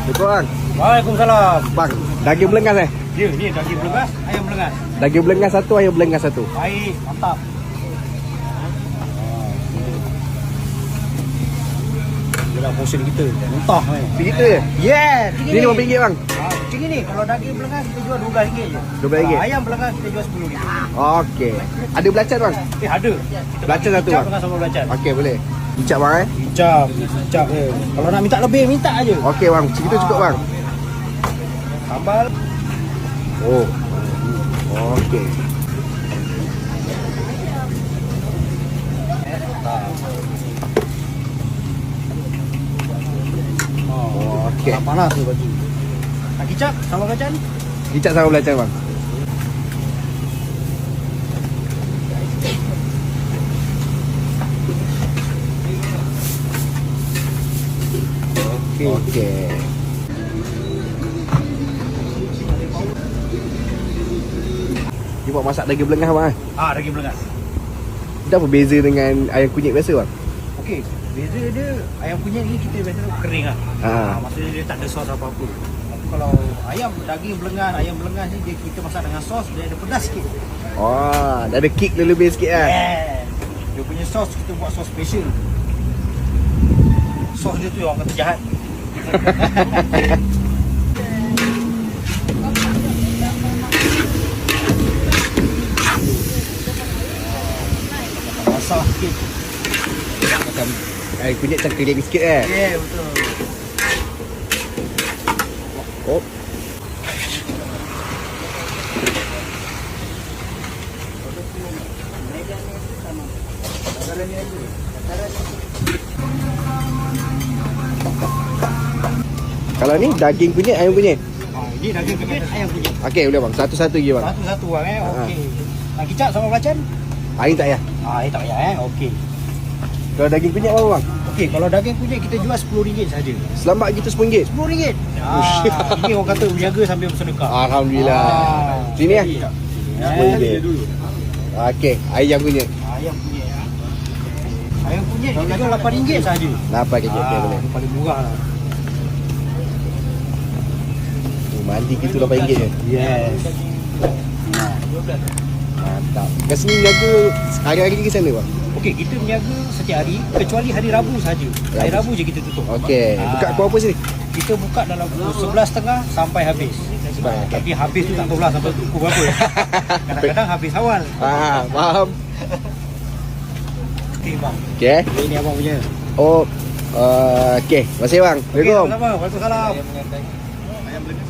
Assalamualaikum bang. Waalaikumsalam. Bang, daging belengas Ya, ni daging belengas, ayam belengas. Daging belengas satu, ayam belengas satu. Baik, mantap. Inilah portion kita. Mentah ni. Begitu je? Yes, Ni RM5 bang. Macam ni, kalau daging belengas kita jual RM12 je. RM12. Ayam belengas kita jual RM10. Okey. Ada belacan bang? Ada. Belacan satu Bicap bang. dengan sambal belacan. Okey boleh. Bicap bang Bicap je. Kalau nak minta lebih, minta aje. Okey bang, segitu cukup bang. Sambal. Oh. Okey. Okey. Panas tu baju. Nak kicap sambal belacan? Bicap sama belacan bang. Okey. Dia buat masak daging belengas bang. Daging belengas. Dia apa beza dengan ayam kunyit biasa bang? Okey, beza dia ayam kunyit ni kita biasa kering lah. Maksudnya dia tak ada sos apa-apa. Tapi kalau ayam daging belengas, ayam belengas ni dia kita masak dengan sos, dia ada pedas sikit. Oh, dah ada kick lebih sikit lah. Yes. Dia punya sos kita buat sos special. Sos dia tu orang kata jahat. Masak sikit. Macam ayam kunyit macam kering sikit kan? Ya, betul. Oh. Kalau ni daging kunyit, ayam kunyit. Ini daging kunyit, ayam kunyit. Okey boleh bang, satu-satu je bang. Satu-satu bang okey. Nak kicap sama belacan? Ini tak payah. Ini tak payah okey. Kalau daging kunyit berapa bang? Okey, kalau daging kunyit kita jual RM10 saja. Selambak kita RM10. RM10. Ini orang kata berniaga sambil bersedekah. Alhamdulillah. Sini lah. RM10 dulu. Okey, ayam kunyit. Ayam kunyit. Ayam kunyit kita jual RM8 saja. RM8 okey boleh. Paling murah lah. Mandi gitu RM8 je. Yes. Mantap. Kat sini niaga hari-hari ke sana bang? Okey, kita berniaga setiap hari kecuali hari Rabu saja. Hari Rabu je kita tutup. Okey, buka pukul apa sini? Kita buka dalam pukul 11.30 sampai habis. Tapi habis tu tak tahulah sampai pukul berapa. Kadang-kadang habis awal. Faham. Okey bang. Okey. Ini abang punya. Oh, okey. Terima kasih bang. Assalamualaikum. Waalaikumsalam. Ayam belengas.